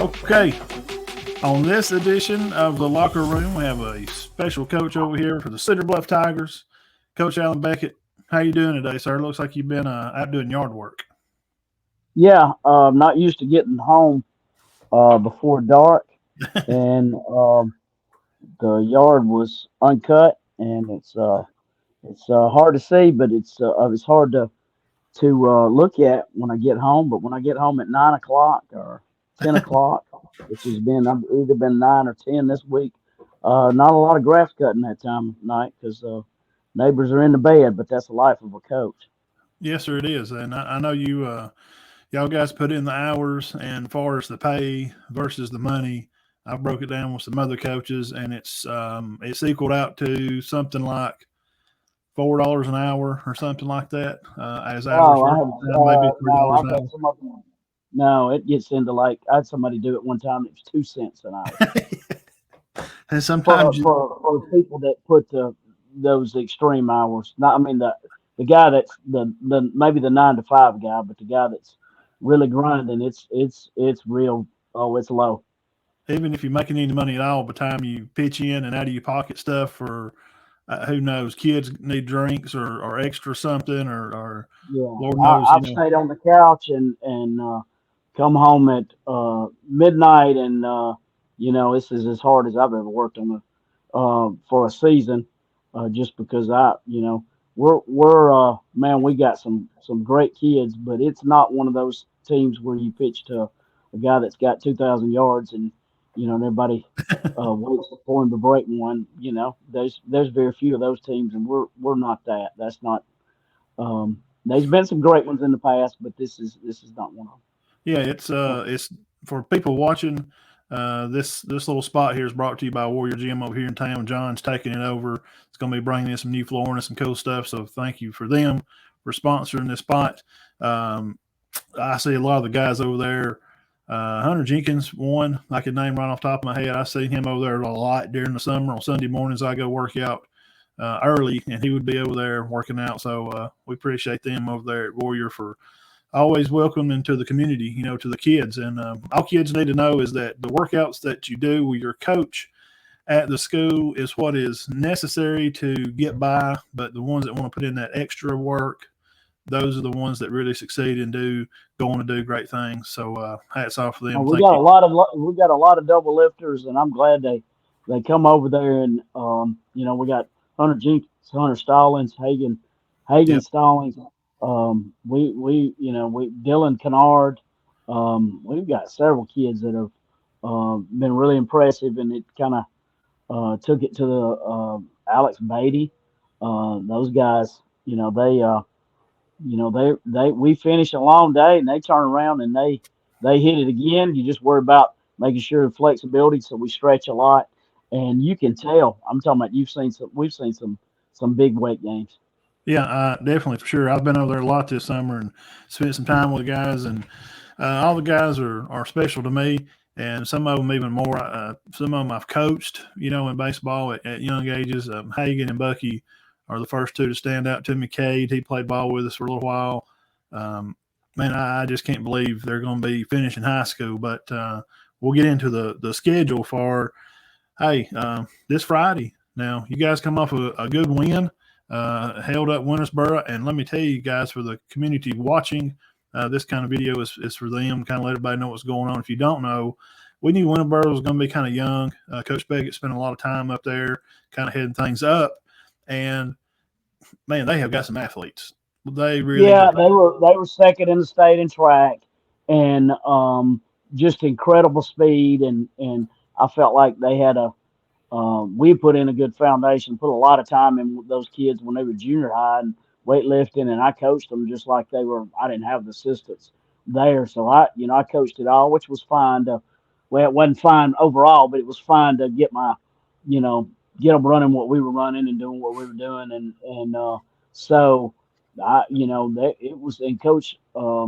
Okay, on this edition of the Locker Room, we have a special coach over here for the Cedar Bluff Tigers, Coach Alan Beckett. How you doing today, sir? Looks like you've been out doing yard work. Yeah, I'm not used to getting home before dark, and the yard was uncut, and it's hard to see, but it's hard to look at when I get home. But when I get home at 9 o'clock or 10 o'clock, which has been I've either been 9 or 10 this week, not a lot of grass cutting that time of night because neighbors are in the bed. But that's the life of a coach. Yes, sir, it is, and I know you. Y'all guys put in the hours, and as far as the pay versus the money, I broke it down with some other coaches, and it's equaled out to something like $4 an hour or something like that as hours Oh, I worked. have Maybe three no, dollars I've an had some of them. No, it gets into like I had somebody do it one time. It was 2 cents an hour hour. And for sometimes you, people that put those extreme hours. Not, I mean the guy that's the maybe the 9 to 5 guy, but the guy that's really grinding. It's real. Oh, it's low. even if you're making any money at all, by the time you pitch in and out of your pocket stuff for who knows, kids need drinks or extra something or Yeah, Lord knows, I've stayed on the couch and come home at midnight, and this is as hard as I've ever worked on a for a season, just because we're man, we got some great kids, but it's not one of those teams where you pitch to a guy that's got 2,000 yards and and everybody waits for him to break one. There's very few of those teams, and we're not that. That's not. There's been some great ones in the past, but this is not one of yeah, them. it's for people watching. This little spot here is brought to you by Warrior Gym over here in town. John's taking it over. It's going to be bringing in some new flooring and some cool stuff. So thank you for them for sponsoring this spot. Um, I see a lot of the guys over there. Hunter Jenkins, one I could name right off the top of my head. I see him over there a lot during the summer on Sunday mornings. I go work out early, and he would be over there working out. So we appreciate them over there at Warrior for always welcome into the community, to the kids. And all kids need to know is that the workouts that you do with your coach at the school is what is necessary to get by. But the ones that want to put in that extra work, those are the ones that really succeed and go on to do great things. So hats off to them. We Thank got you. we got a lot of double lifters, and I'm glad they come over there. And we got Hunter Jenkins, Hunter Stallings, Hagen Yep. Stallings. We Dylan Kennard. We've got several kids that have been really impressive, and it kind of took it to the Alex Beatty. Those guys, they we finish a long day and they turn around and they hit it again. You just worry about making sure the flexibility, so we stretch a lot, and you can tell. I'm talking about we've seen some big weight games. Yeah, definitely for sure. I've been over there a lot this summer and spent some time with the guys, and all the guys are special to me, and some of them even more. Some of them I've coached, in baseball at young ages. Hagan and Bucky are the first two to stand out to me. Cade, he played ball with us for a little while. Um, Man, I just can't believe they're going to be finishing high school, but we'll get into the schedule for, hey, this Friday. Now, you guys come off a good win, held up Wintersboro, and let me tell you guys, for the community watching, this kind of video is for them, kind of let everybody know what's going on. If you don't know, we knew Winterboro was going to be kind of young. Coach Beckett spent a lot of time up there, kind of heading things up, and man, they have got some athletes. They really do. Yeah, they were second in the state in track, and just incredible speed, and I felt like they had a we put in a good foundation, put a lot of time in with those kids when they were junior high and weightlifting, and I coached them just like they were. I didn't have the assistants there, so I coached it all, which was fine to. Well, it wasn't fine overall, but it was fine to get you know, get them running what we were running and doing what we were doing, and so it was. And Coach, uh,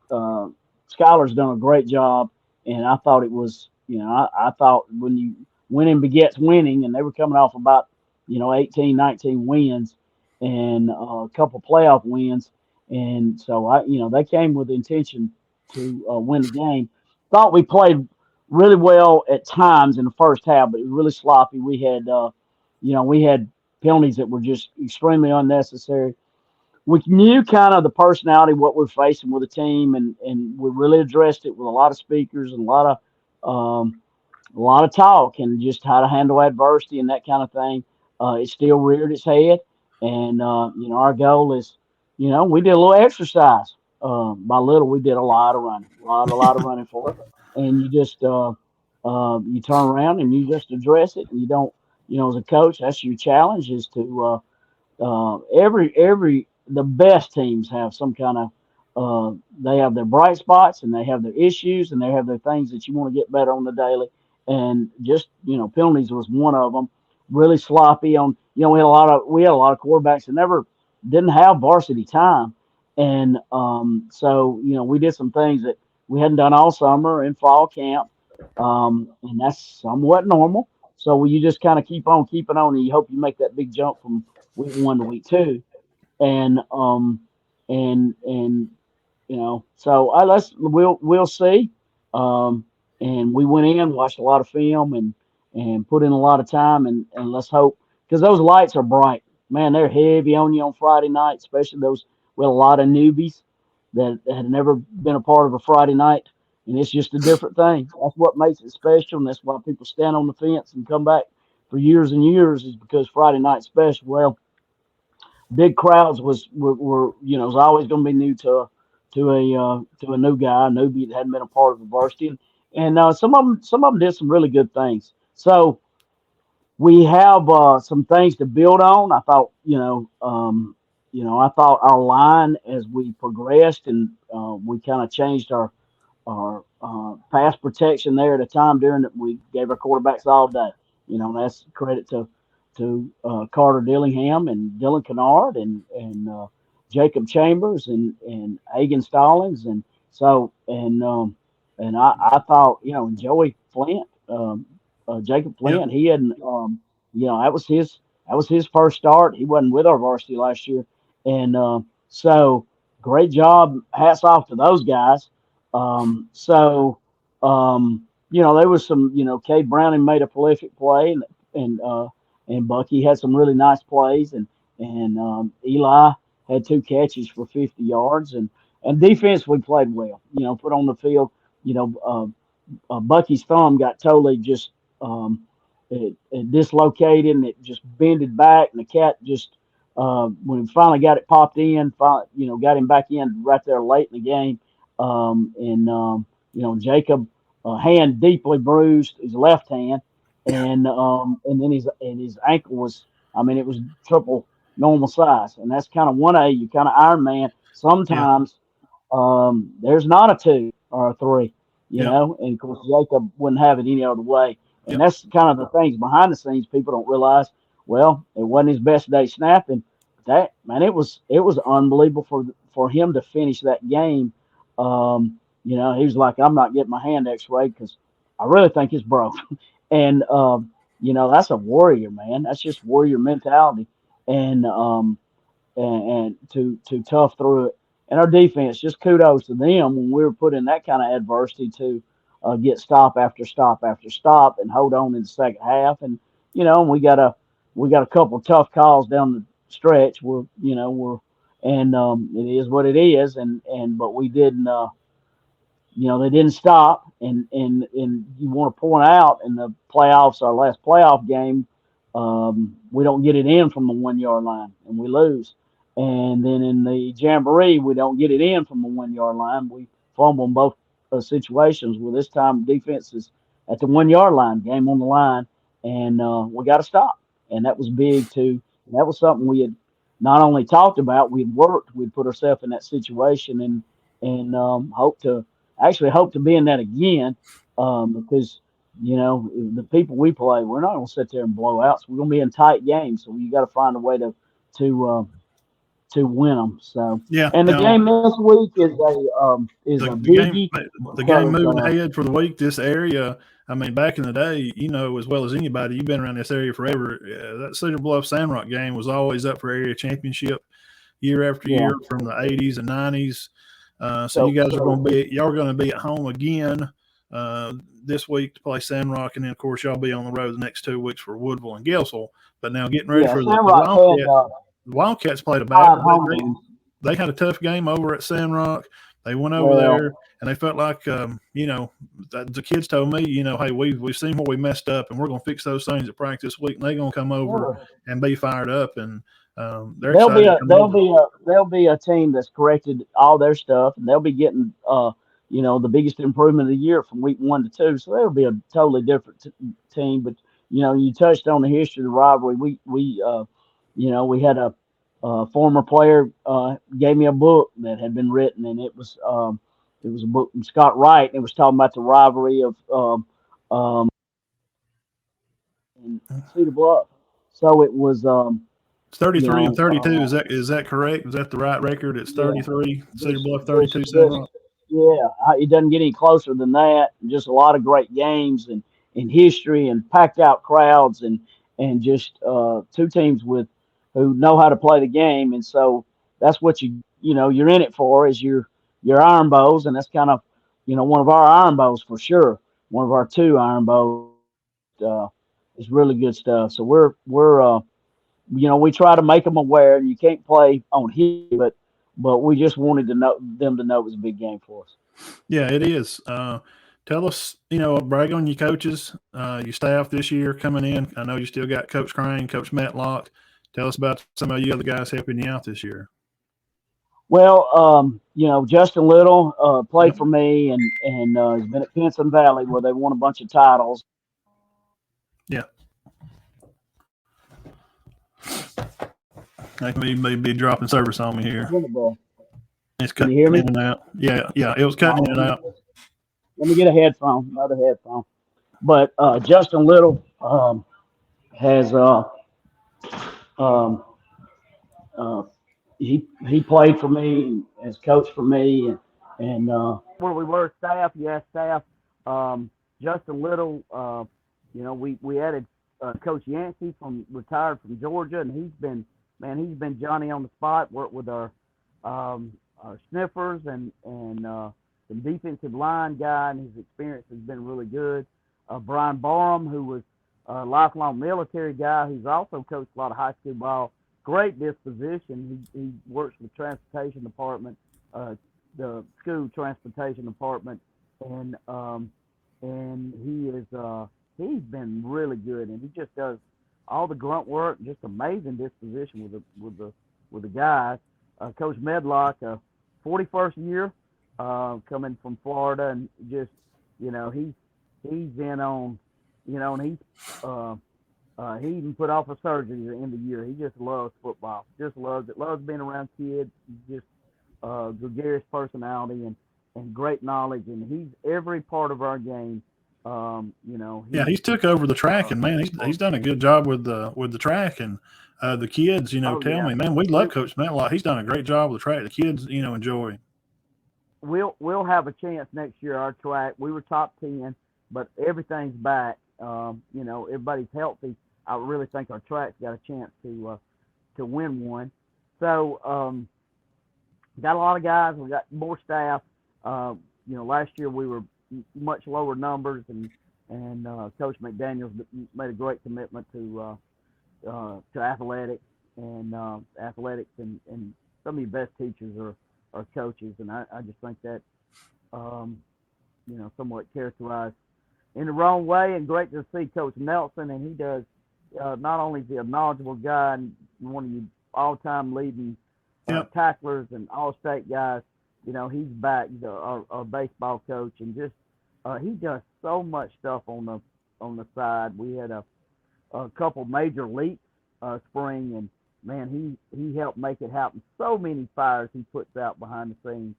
Skylar's done a great job, and I thought it was. I thought when you winning begets winning, and they were coming off about 18, 19 wins, and a couple playoff wins, and so they came with the intention to win the game. thought we played really well at times in the first half, but it was really sloppy. We had, we had penalties that were just extremely unnecessary. We knew kind of the personality, what we're facing with the team, and we really addressed it with a lot of speakers and a lot of talk and just how to handle adversity and that kind of thing. It still reared its head, and our goal is, we did a little exercise. By little, we did a lot of running, a lot of running for it, and you just you turn around and you just address it, and you don't, as a coach, that's your challenge is to every the best teams have some kind of they have their bright spots and they have their issues and they have their things that you want to get better on the daily. And just penalties was one of them. Really sloppy on. We had a lot of quarterbacks that never didn't have varsity time, and so we did some things that we hadn't done all summer in fall camp, and that's somewhat normal. So you just kind of keep on keeping on, and you hope you make that big jump from week 1 to week 2, and and so we'll see. Um, and we went in, watched a lot of film, and put in a lot of time, and let's hope because those lights are bright. Man, they're heavy on you on Friday night, especially those with a lot of newbies that had never been a part of a Friday night, and it's just a different thing. That's what makes it special, and that's why people stand on the fence and come back for years and years is because Friday night's special. Well, big crowds were is always going to be new to a new guy, a newbie that hadn't been a part of the varsity, and some of them did some really good things. So we have some things to build on. I thought I thought our line as we progressed and we kind of changed our pass protection there at a time during that we gave our quarterbacks all day. That's credit to Carter Dillingham and Dylan Kennard and Jacob Chambers and Hagan Stallings and I thought and Joey Flint, Jacob Yeah. Flint, he hadn't that was his first start. He wasn't with our varsity last year, and so great job. Hats off to those guys. There was some, Cade Browning made a prolific play, and Bucky had some really nice plays, and Eli had 2 catches for 50 yards, and defense we played well. Put on the field. Bucky's thumb got totally just it dislocated and it just bended back, and the cat just when we finally got it popped in, got him back in right there late in the game, and Jacob hand deeply bruised his left hand, and then his ankle was, I mean, it was triple normal size, and that's kind of 1A. You kind of Iron Man. Yeah. Sometimes there's not a 2 or a 3, Yep. and of course Jacob wouldn't have it any other way. And Yep. that's kind of the things behind the scenes people don't realize. Well, it wasn't his best day snapping. That man, it was unbelievable for him to finish that game. He was like, I'm not getting my hand X-rayed because I really think it's broke. And that's a warrior, man. That's just warrior mentality. And to tough through it. And our defense, just kudos to them when we were put in that kind of adversity to get stop after stop after stop and hold on in the second half. And we got a couple of tough calls down the stretch. It is what it is. But we didn't. They didn't stop, and you want to point out in the playoffs, our last playoff game, we don't get it in from the 1 yard line, and we lose. And then in the jamboree, we don't get it in from the 1 yard line. We fumble in both situations. Well, this time defense is at the 1 yard line, game on the line, and we got to stop. And that was big too. And that was something we had not only talked about, we'd worked, we'd put ourselves in that situation, and hope to be in that again, because the people we play, we're not going to sit there and blow out. So we're going to be in tight games. So you got to find a way to to win them. So, Yeah. and the game this week is a The game, biggie the game because moving ahead for the week. This area, I mean, back in the day, as well as anybody, you've been around this area forever. That Cedar Bluff Sandrock game was always up for area championship year after yeah. year from the '80s and '90s. So you So guys are going to be y'all are going to be at home again this week to play Sandrock, and then of course y'all be on the road the next 2 weeks for Woodville and Gilsel. But now getting ready Yeah, for the Shamrock had Wildcats. The Wildcats played a bad. 5 home games. They had a tough game over at Sandrock. They went over Well, there, and they felt like, the kids told me, hey, we've seen where we messed up, and we're going to fix those things at practice this week. And they're going to come over sure. and be fired up, and they're They'll be excited to a come they'll over. be a they'll be a team that's corrected all their stuff, and they'll be getting the biggest improvement of the year from week 1 to 2. So that'll be a totally different team. But you touched on the history of the rivalry. We had a former player gave me a book that had been written, and it was a book from Scott Wright. And it was talking about the rivalry of in Cedar Bluff. So it was It's 33 and 32. uh, Is that correct? Is that the right record? It's yeah. 33 Cedar Just, Bluff, just, 32 just, Sandrock. yeah. It doesn't get any closer than that. Just a lot of great games and history and packed out crowds and just two teams who know how to play the game. And so that's what you're in it for is your Iron Bows, and that's kind of one of our Iron Bows for sure. One of our 2 Iron Bows uh, is really good stuff. So we try to make them aware, and you can't play on here, but we just wanted them to know it was a big game for us. Yeah, it is. Tell us, brag on your coaches, your staff this year coming in. I know you still got Coach Crane, Coach Matlock. Tell us about some of you other guys helping you out this year. Well, Justin Little played Yep. for me, and he's been at Pinson Valley where they won a bunch of titles. Yeah. That may be dropping service on me here. It's Can cutting you hear in me? and out. Yeah, it was cutting in and out. Let me get a headphone, another headphone. But Justin Little has um, uh, he played for me as coach for me, and where we were staff, staff. Justin Little, we added Coach Yancey retired from Georgia, and he's been Johnny on the spot. Worked with our sniffers and some defensive line guy, and his experience has been really good. Brian Barham, who was a lifelong military guy, who's also coached a lot of high school ball. Great disposition. He works with the transportation department, the school transportation department, and he's been really good, and he just does all the grunt work, just amazing disposition with the guys. Coach Medlock, 41st year, coming from Florida, and just he's in on, and he even put off a surgery at the end of the year. He just loves football, just loves it, loves being around kids. He's just gregarious personality and great knowledge, and he's every part of our game. He's took over the track, and man, he's done a good job with the track, and the kids, tell me, man, we love Coach Matlock. He's done a great job with the track. The kids, enjoy. We'll have a chance next year. Our track, we were top 10, but everything's back. Everybody's healthy. I really think our track's got a chance to win one. So got a lot of guys. We got more staff. Last year we were much lower numbers, and Coach McDaniels made a great commitment to athletics and some of your best teachers are coaches, and I just think that somewhat characterized in the wrong way. And great to see Coach Nelson, and he does not only is he a knowledgeable guy and one of your all-time leading tacklers and all-state guys. He's back, our baseball coach, and just he does so much stuff on the side. We had a couple major leaps spring, and man, he helped make it happen. So many fires he puts out behind the scenes.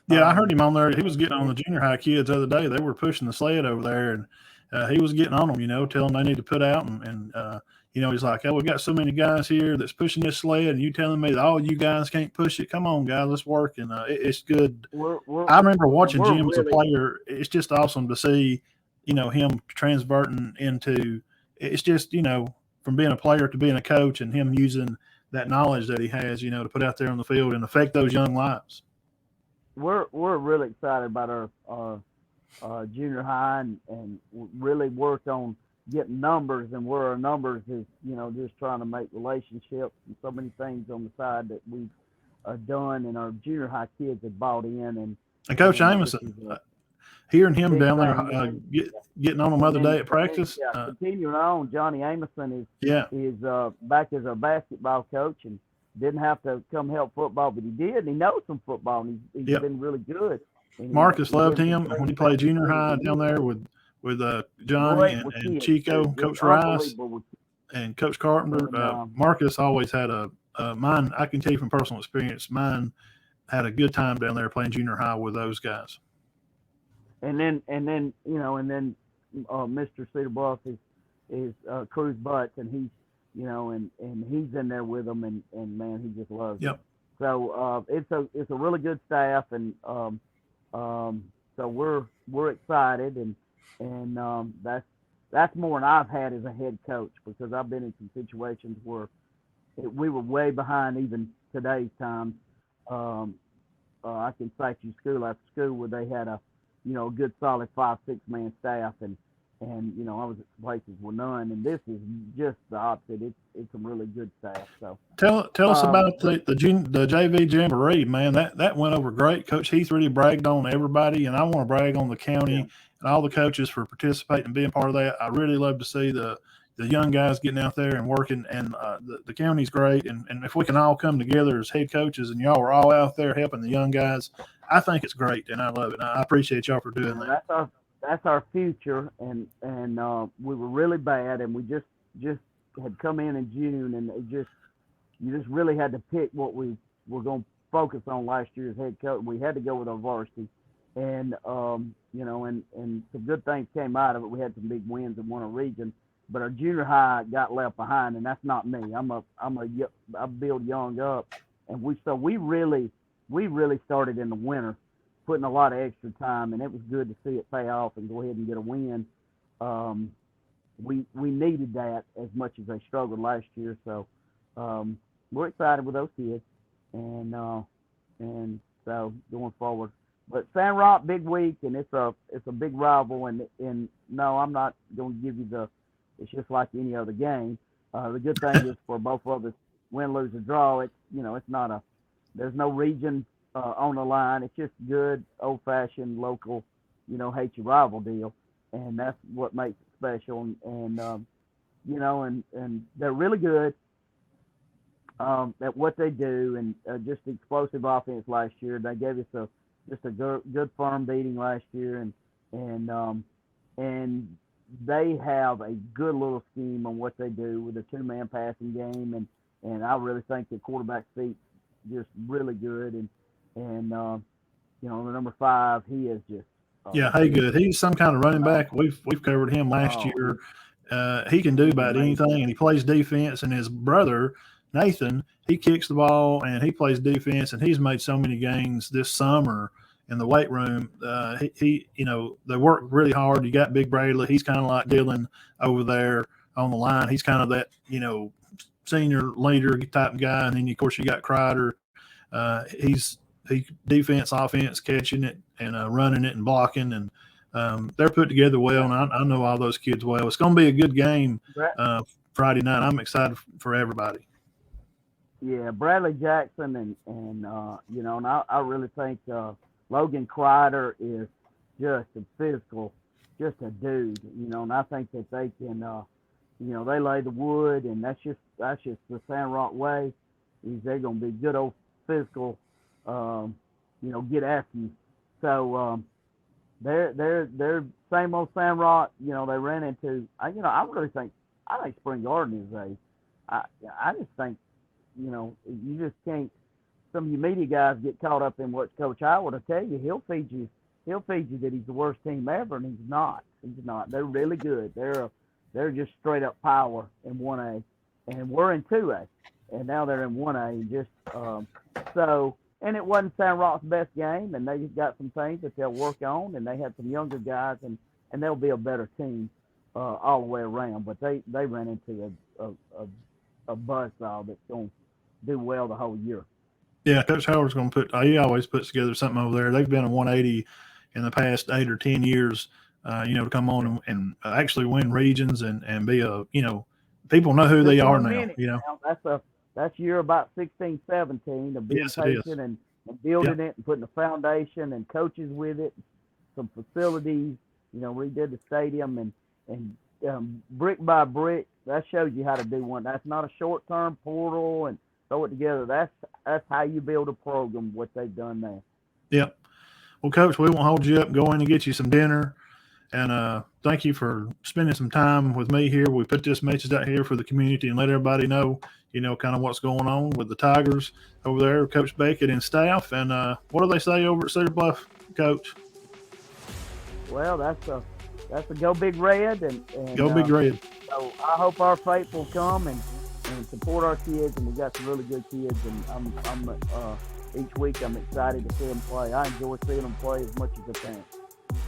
Yeah, I heard him on there. He was getting on the junior high kids the other day. They were pushing the sled over there, and he was getting on them, telling them they need to put out. And he's like, oh, we got so many guys here that's pushing this sled, and you telling me that all you guys can't push it. Come on, guys, let's work. And it's good. I remember watching Jim as a player. It's just awesome to see, him transverting into – it's just, from being a player to being a coach, and him using that knowledge that he has, to put out there on the field and affect those young lives. We're really excited about our junior high and really worked on getting numbers, and where our numbers is, just trying to make relationships and so many things on the side that we've done, and our junior high kids have bought in, And Coach which Amison, is a hearing him big down there thing. getting on them other day at practice. Continuing on, Johnny Amison is back as our basketball coach, and didn't have to come help football, but he did, and he knows some football, and he's been really good. And Marcus loved him when he played junior high down there with Johnny and Chico, Coach Rice, and Coach Carpenter. Marcus always had mine. I can tell you from personal experience, mine had a good time down there playing junior high with those guys. And then Mr. Cedar Bluffs is Cruz Butts, and he's and he's in there with them, and man, he just loves it. So it's a really good staff, and so we're excited, and that's more than I've had as a head coach, because I've been in some situations where we were way behind even today's times. I can cite you school after school where they had a good solid 5-6 man staff, and I was at places with none, and this is just the opposite. It's a really good staff. So tell us about the JV Jamboree, man. That went over great. Coach Heath really bragged on everybody, and I want to brag on the county and all the coaches for participating and being part of that. I really love to see the young guys getting out there and working, and the county's great. And if we can all come together as head coaches and y'all are all out there helping the young guys, I think it's great, and I love it. I appreciate y'all for doing that. That's our future, and we were really bad, and we just had come in June, and you just really had to pick what we were going to focus on last year's head coach. We had to go with our varsity, and and some good things came out of it. We had some big wins and won a region, but our junior high got left behind, and that's not me. I build young up, and we really started in the winter, putting a lot of extra time, and it was good to see it pay off and go ahead and get a win. We needed that as much as they struggled last year, so we're excited with those kids, and so going forward. But Sand Rock, big week, and it's a big rival, and no, I'm not going to give you it's just like any other game. The good thing is for both of us, win, lose, or draw, it's not there's no region on the line. It's just good, old-fashioned, local, hate your rival deal, and that's what makes it special. And they're really good at what they do, and just explosive offense last year. They gave us just a good firm beating last year, and they have a good little scheme on what they do with a 2-man passing game, and I really think the quarterback seat's just really good, and the number 5, he is just good. He's some kind of running back. We've covered him last year. He can do about anything, and he plays defense. And his brother Nathan, he kicks the ball and he plays defense, and he's made so many gains this summer in the weight room. He they work really hard. You got Big Bradley. He's kind of like Dylan over there on the line. He's kind of that senior leader type guy, and then of course you got Crider. He defense, offense, catching it and running it and blocking, and they're put together well. And I know all those kids well. It's going to be a good game Friday night. I'm excited for everybody. Yeah, Bradley Jackson and I really think Logan Crider is just a physical, just a dude. And I think that they can, they lay the wood, and that's just the Sand Rock way. They're going to be good old physical. Get after you. So they're same old Sand Rock. They ran into. I think Spring Garden is I just think you just can't. Some of you media guys get caught up in what Coach Howard will tell you. He'll feed you that he's the worst team ever, and he's not. He's not. They're really good. They're just straight up power in 1A, and we're in 2A, and now they're in 1A. Just so. And it wasn't Sand Rock's best game, and they just got some things that they'll work on, and they had some younger guys, and they'll be a better team all the way around. But they ran into a buzzsaw that's going to do well the whole year. Yeah, Coach Howard's going to he always puts together something over there. They've been a 180 in the past 8 or 10 years. To come on and actually win regions and be people know who they are now. That's year about 16, 17 of being Yes, it is. patient and building it and putting a foundation and coaches with it, some facilities, redid the stadium and brick by brick. That shows you how to do one. That's not a short-term portal and throw it together. That's how you build a program, what they've done there. Yep. Well, Coach, we won't hold you up. Go in and get you some dinner. And thank you for spending some time with me here. We put this message out here for the community and let everybody know, kind of what's going on with the Tigers over there, Coach Beckett and staff. And what do they say over at Cedar Bluff, Coach? Well, that's a go big red and go big red. So I hope our faithful come and support our kids, and we got some really good kids. And I'm each week I'm excited to see them play. I enjoy seeing them play as much as I can.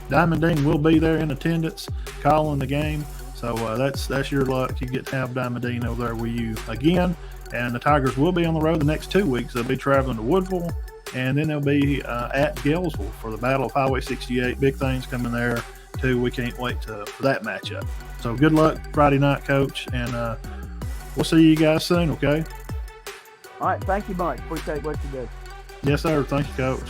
Diamond Dean will be there in attendance, calling the game. So that's your luck. You get to have Diamond Dean over there with you again. And the Tigers will be on the road the next 2 weeks. They'll be traveling to Woodville, and then they'll be at Galesville for the Battle of Highway 68. Big things coming there, too. We can't wait for that matchup. So good luck Friday night, Coach, and we'll see you guys soon, okay? All right, thank you much. Appreciate what you do. Yes, sir. Thank you, Coach.